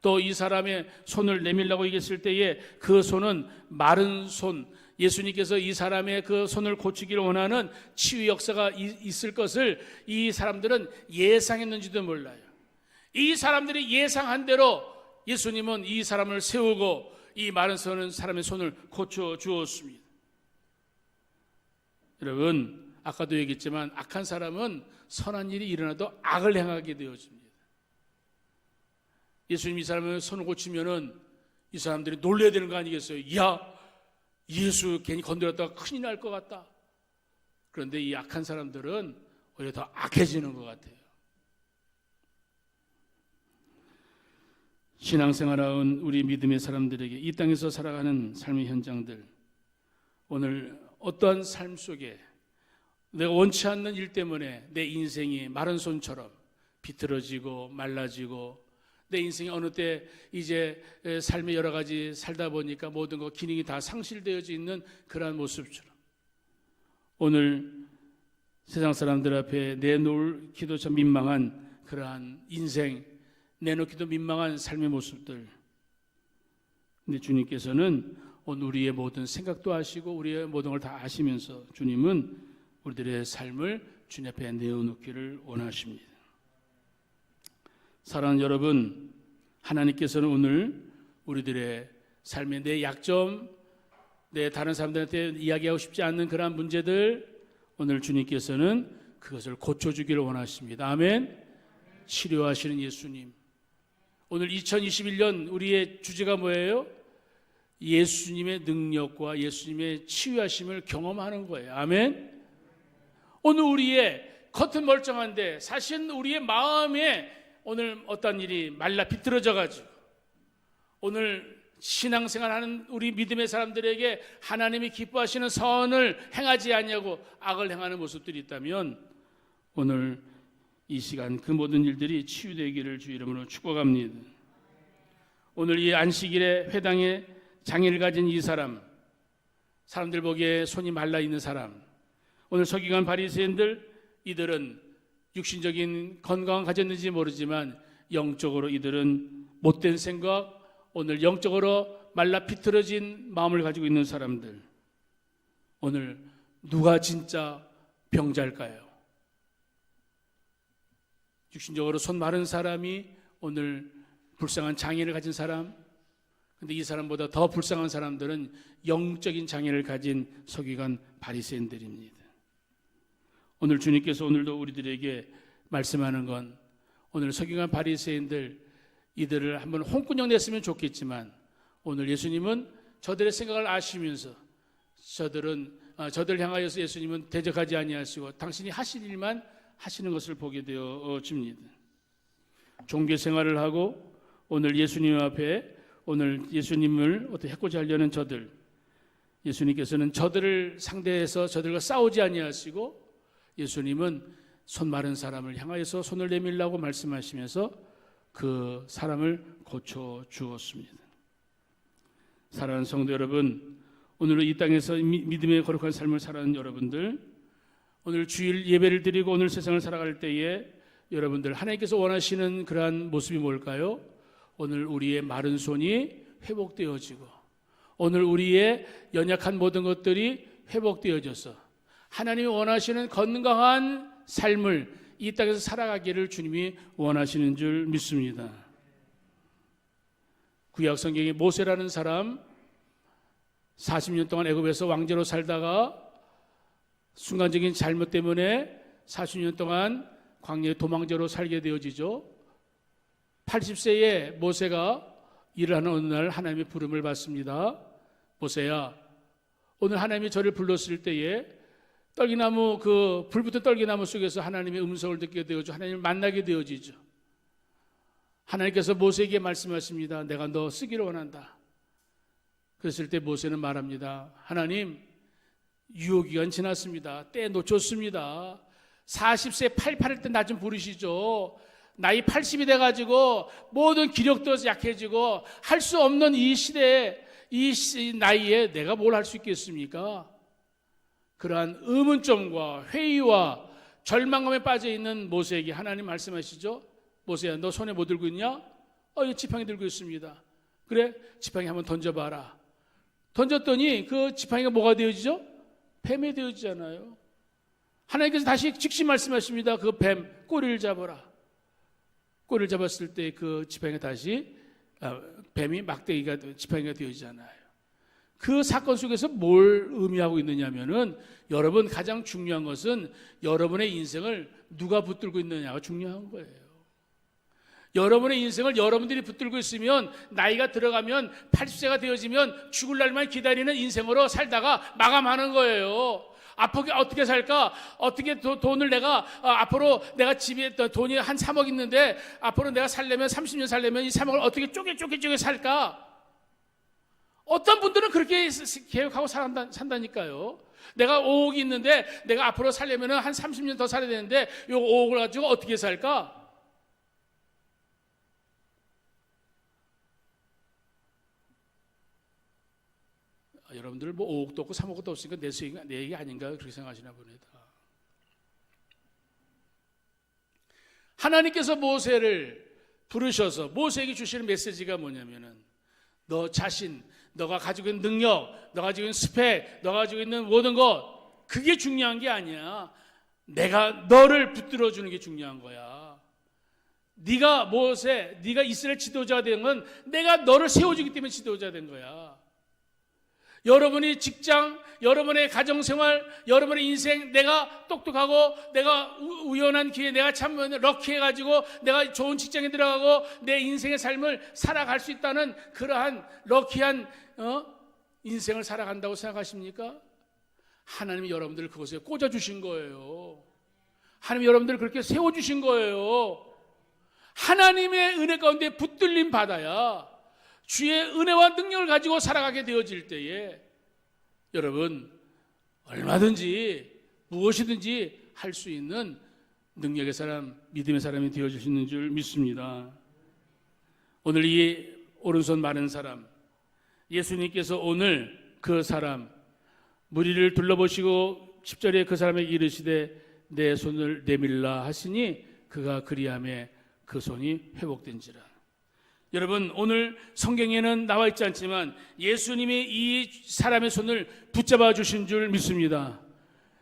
또 이 사람의 손을 내밀라고 얘기했을 때에 그 손은 마른 손, 예수님께서 이 사람의 그 손을 고치기를 원하는 치유 역사가 있을 것을 이 사람들은 예상했는지도 몰라요. 이 사람들이 예상한 대로 예수님은 이 사람을 세우고 이 마른 사람의 손을 고쳐 주었습니다. 여러분, 아까도 얘기했지만 악한 사람은 선한 일이 일어나도 악을 행하게 되어집니다. 예수님이 이 사람의 손을 고치면은 이 사람들이 놀라야 되는 거 아니겠어요? 야, 예수 괜히 건드렸다가 큰일 날 것 같다. 그런데 이 악한 사람들은 오히려 더 악해지는 것 같아요. 신앙생활하는 우리 믿음의 사람들에게 이 땅에서 살아가는 삶의 현장들, 오늘 어떠한 삶 속에 내가 원치 않는 일 때문에 내 인생이 마른 손처럼 비틀어지고 말라지고, 내 인생이 어느 때 이제 삶의 여러 가지 살다 보니까 모든 것 기능이 다 상실되어져 있는 그러한 모습처럼, 오늘 세상 사람들 앞에 내놓기도 참 민망한 그러한 인생, 내놓기도 민망한 삶의 모습들, 근데 주님께서는 오늘 우리의 모든 생각도 아시고 우리의 모든 걸 다 아시면서 주님은 우리들의 삶을 주님 앞에 내어놓기를 원하십니다. 사랑하는 여러분, 하나님께서는 오늘 우리들의 삶의 내 약점, 내 다른 사람들한테 이야기하고 싶지 않는 그러한 문제들, 오늘 주님께서는 그것을 고쳐주기를 원하십니다. 아멘. 치료하시는 예수님. 오늘 2021년 우리의 주제가 뭐예요? 예수님의 능력과 예수님의 치유하심을 경험하는 거예요. 아멘. 오늘 우리의 겉은 멀쩡한데 사실은 우리의 마음에 오늘 어떤 일이 말라 비틀어져 가지고 오늘 신앙생활하는 우리 믿음의 사람들에게 하나님이 기뻐하시는 선을 행하지 않냐고 악을 행하는 모습들이 있다면 오늘 이 시간 그 모든 일들이 치유되기를 주 이름으로 축복합니다. 오늘 이 안식일에 회당에 장애를 가진 이 사람들 보기에 손이 말라 있는 사람, 오늘 서기관 바리새인들, 이들은 육신적인 건강을 가졌는지 모르지만 영적으로 이들은 못된 생각, 오늘 영적으로 말라 비틀어진 마음을 가지고 있는 사람들, 오늘 누가 진짜 병자일까요? 육신적으로 손 마른 사람이 오늘 불쌍한 장애를 가진 사람, 근데 이 사람보다 더 불쌍한 사람들은 영적인 장애를 가진 서기관 바리새인들입니다. 오늘 주님께서 오늘도 우리들에게 말씀하는 건 오늘 서기관 바리새인들 이들을 한번 홍군형 냈으면 좋겠지만 오늘 예수님은 저들의 생각을 아시면서 저들 향하여서 예수님은 대적하지 아니하시고 당신이 하실 일만 하시는 것을 보게 되어 줍니다. 종교 생활을 하고 오늘 예수님 앞에 오늘 예수님을 어떻게 해코지 하려는 저들, 예수님께서는 저들을 상대해서 저들과 싸우지 아니하시고 예수님은 손 마른 사람을 향하여서 손을 내밀라고 말씀하시면서 그 사람을 고쳐 주었습니다. 사랑하는 성도 여러분, 오늘 이 땅에서 믿음의 거룩한 삶을 살아가는 여러분들, 오늘 주일 예배를 드리고 오늘 세상을 살아갈 때에 여러분들 하나님께서 원하시는 그러한 모습이 뭘까요? 오늘 우리의 마른 손이 회복되어지고 오늘 우리의 연약한 모든 것들이 회복되어져서 하나님이 원하시는 건강한 삶을 이 땅에서 살아가기를 주님이 원하시는 줄 믿습니다. 구약 성경에 모세라는 사람 40년 동안 애굽에서 왕제로 살다가 순간적인 잘못 때문에 40년 동안 광야의 도망자로 살게 되어지죠. 80세에 모세가 일을 하는 어느 날 하나님의 부름을 받습니다. 모세야, 오늘 하나님이 저를 불렀을 때에 떨기나무 그 불붙은 떨기나무 속에서 하나님의 음성을 듣게 되어지고 하나님을 만나게 되어지죠. 하나님께서 모세에게 말씀하십니다. 내가 너 쓰기를 원한다. 그랬을 때 모세는 말합니다. 하나님, 유효기간 지났습니다. 때 놓쳤습니다. 40세 88일 때 나 좀 부르시죠. 나이 80이 돼가지고 모든 기력도 약해지고 할 수 없는 이 시대에 이 나이에 내가 뭘 할 수 있겠습니까? 그러한 의문점과 회의와 절망감에 빠져있는 모세에게 하나님 말씀하시죠. 모세야, 너 손에 뭐 들고 있냐? 이 지팡이 들고 있습니다. 그래, 지팡이 한번 던져봐라. 던졌더니 그 지팡이가 뭐가 되어지죠? 뱀이 되어지잖아요. 하나님께서 다시 즉시 말씀하십니다. 그 뱀 꼬리를 잡아라. 꼬리를 잡았을 때 그 지팡이가 다시 뱀이 막대기가 지팡이가 되어지잖아요. 그 사건 속에서 뭘 의미하고 있느냐면은 여러분 가장 중요한 것은 여러분의 인생을 누가 붙들고 있느냐가 중요한 거예요. 여러분의 인생을 여러분들이 붙들고 있으면 나이가 들어가면 80세가 되어지면 죽을 날만 기다리는 인생으로 살다가 마감하는 거예요. 앞으로 어떻게 살까? 어떻게 돈을 내가 앞으로 내가 집에 돈이 한 3억 있는데 앞으로 내가 살려면 30년 살려면 이 3억을 어떻게 쪼개 살까? 어떤 분들은 그렇게 계획하고 산다니까요. 내가 5억이 있는데 내가 앞으로 살려면 한 30년 더 살아야 되는데 이 5억을 가지고 어떻게 살까? 여러분들 뭐 5억도 없고 3억도 없으니까 내 얘기 아닌가 그렇게 생각하시나 봅니다. 하나님께서 모세를 부르셔서 모세에게 주시는 메시지가 뭐냐면은 너 자신, 너가 가지고 있는 능력, 너가 가지고 있는 스펙, 너가 가지고 있는 모든 것, 그게 중요한 게 아니야. 내가 너를 붙들어 주는 게 중요한 거야. 네가 모세, 네가 이스라엘 지도자가 된 건 내가 너를 세워주기 때문에 지도자가 된 거야. 여러분이 직장, 여러분의 가정생활, 여러분의 인생, 내가 똑똑하고 내가 우연한 기회에 내가 참 럭키해가지고 내가 좋은 직장에 들어가고 내 인생의 삶을 살아갈 수 있다는 그러한 럭키한 인생을 살아간다고 생각하십니까? 하나님이 여러분들을 그것에 꽂아주신 거예요. 하나님이 여러분들을 그렇게 세워주신 거예요. 하나님의 은혜 가운데 붙들림 받아야 주의 은혜와 능력을 가지고 살아가게 되어질 때에 여러분 얼마든지 무엇이든지 할 수 있는 능력의 사람, 믿음의 사람이 되어질 수 있는 줄 믿습니다. 오늘 이 오른손 마른 사람, 예수님께서 오늘 그 사람 무리를 둘러보시고 10절에 그 사람에게 이르시되 내 손을 내밀라 하시니 그가 그리하매 그 손이 회복된지라. 여러분 오늘 성경에는 나와 있지 않지만 예수님이 이 사람의 손을 붙잡아 주신 줄 믿습니다.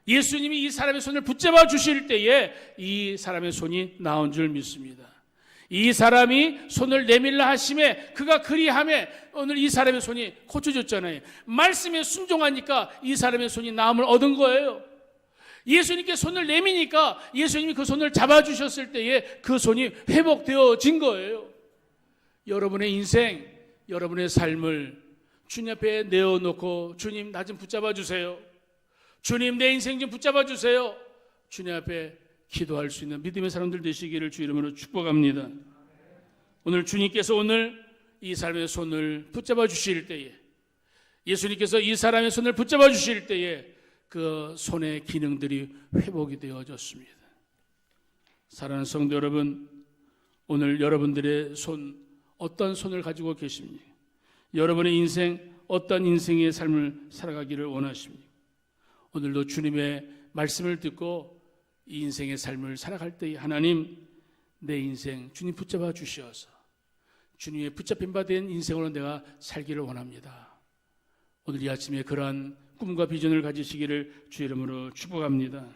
예수님이 이 사람의 손을 붙잡아 주실 때에 이 사람의 손이 나온 줄 믿습니다. 이 사람이 손을 내밀라 하심에 그가 그리하매 오늘 이 사람의 손이 고쳐졌잖아요. 말씀에 순종하니까 이 사람의 손이 나음을 얻은 거예요. 예수님께 손을 내미니까 예수님이 그 손을 잡아주셨을 때에 그 손이 회복되어진 거예요. 여러분의 인생, 여러분의 삶을 주님 앞에 내어놓고 주님 나 좀 붙잡아 주세요. 주님 내 인생 좀 붙잡아 주세요. 주님 앞에 기도할 수 있는 믿음의 사람들 되시기를 주 이름으로 축복합니다. 오늘 주님께서 오늘 이 사람의 손을 붙잡아 주실 때에 예수님께서 이 사람의 손을 붙잡아 주실 때에 그 손의 기능들이 회복이 되어졌습니다. 사랑하는 성도 여러분, 오늘 여러분들의 손 어떤 손을 가지고 계십니까? 여러분의 인생 어떤 인생의 삶을 살아가기를 원하십니까? 오늘도 주님의 말씀을 듣고 이 인생의 삶을 살아갈 때에 하나님 내 인생 주님 붙잡아 주시어서 주님의 붙잡힌 바 된 인생으로 내가 살기를 원합니다. 오늘 이 아침에 그러한 꿈과 비전을 가지시기를 주 이름으로 축복합니다.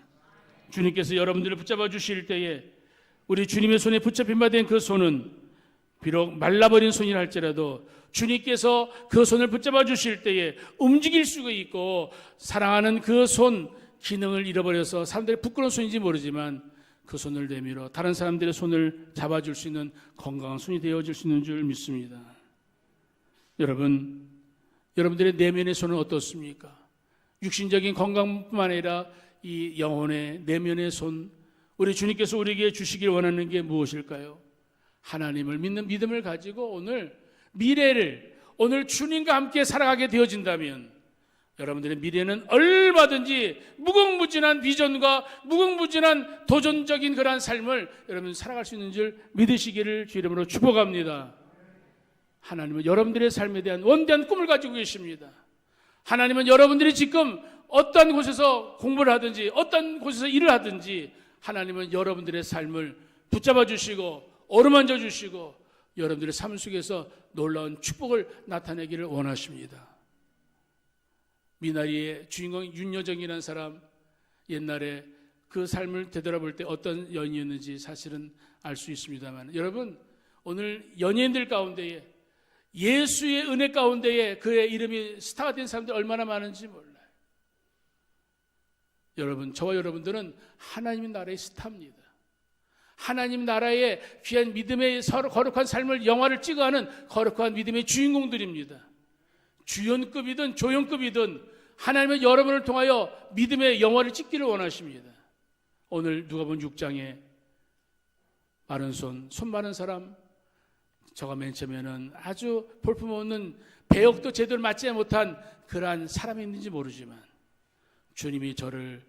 주님께서 여러분들을 붙잡아 주실 때에 우리 주님의 손에 붙잡힌 바 된 그 손은 비록 말라버린 손이라 할지라도 주님께서 그 손을 붙잡아 주실 때에 움직일 수가 있고 사랑하는 그 손 기능을 잃어버려서 사람들이 부끄러운 손인지 모르지만 그 손을 내밀어 다른 사람들의 손을 잡아줄 수 있는 건강한 손이 되어질 수 있는 줄 믿습니다. 여러분, 여러분들의 내면의 손은 어떻습니까? 육신적인 건강뿐만 아니라 이 영혼의 내면의 손, 우리 주님께서 우리에게 주시길 원하는 게 무엇일까요? 하나님을 믿는 믿음을 가지고 오늘 미래를 오늘 주님과 함께 살아가게 되어진다면 여러분들의 미래는 얼마든지 무궁무진한 비전과 무궁무진한 도전적인 그러한 삶을 여러분 살아갈 수 있는 줄 믿으시기를 주 이름으로 축복합니다. 하나님은 여러분들의 삶에 대한 원대한 꿈을 가지고 계십니다. 하나님은 여러분들이 지금 어떤 곳에서 공부를 하든지 어떤 곳에서 일을 하든지 하나님은 여러분들의 삶을 붙잡아 주시고 어루만져 주시고 여러분들의 삶 속에서 놀라운 축복을 나타내기를 원하십니다. 미나리의 주인공 윤여정이라는 사람 옛날에 그 삶을 되돌아볼 때 어떤 연인이었는지 사실은 알 수 있습니다만 여러분 오늘 연예인들 가운데에 예수의 은혜 가운데에 그의 이름이 스타가 된 사람들이 얼마나 많은지 몰라요. 여러분 저와 여러분들은 하나님의 나라의 스타입니다. 하나님 나라의 귀한 믿음의 서로 거룩한 삶을 영화를 찍어가는 거룩한 믿음의 주인공들입니다. 주연급이든 조연급이든 하나님은 여러분을 통하여 믿음의 영화를 찍기를 원하십니다. 오늘 누가복음 6장에 마른 손 많은 사람 저가 맨 처음에는 아주 볼품없는 배역도 제대로 맞지 못한 그러한 사람이 있는지 모르지만 주님이 저를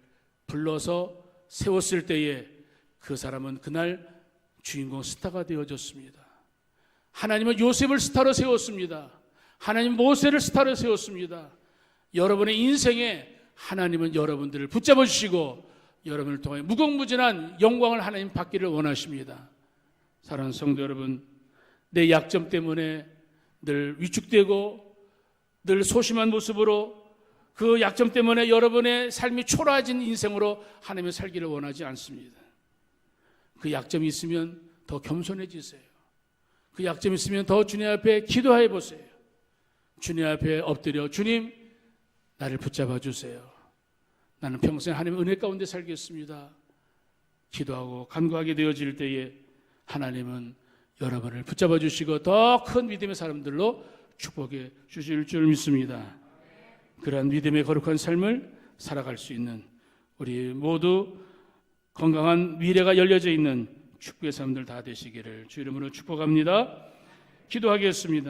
불러서 세웠을 때에 그 사람은 그날 주인공 스타가 되어졌습니다. 하나님은 요셉을 스타로 세웠습니다. 하나님 모세를 스타로 세웠습니다. 여러분의 인생에 하나님은 여러분들을 붙잡아 주시고 여러분을 통해 무궁무진한 영광을 하나님 받기를 원하십니다. 사랑하는 성도 여러분, 내 약점 때문에 늘 위축되고 늘 소심한 모습으로 그 약점 때문에 여러분의 삶이 초라해진 인생으로 하나님을 살기를 원하지 않습니다. 그 약점이 있으면 더 겸손해지세요. 그 약점이 있으면 더 주님 앞에 기도해 보세요. 주님 앞에 엎드려 주님 나를 붙잡아 주세요. 나는 평생 하나님의 은혜 가운데 살겠습니다. 기도하고 간구하게 되어질 때에 하나님은 여러분을 붙잡아 주시고 더 큰 믿음의 사람들로 축복해 주실 줄 믿습니다. 그러한 믿음의 거룩한 삶을 살아갈 수 있는 우리 모두 건강한 미래가 열려져 있는 축복의 사람들 다 되시기를 주 이름으로 축복합니다. 기도하겠습니다.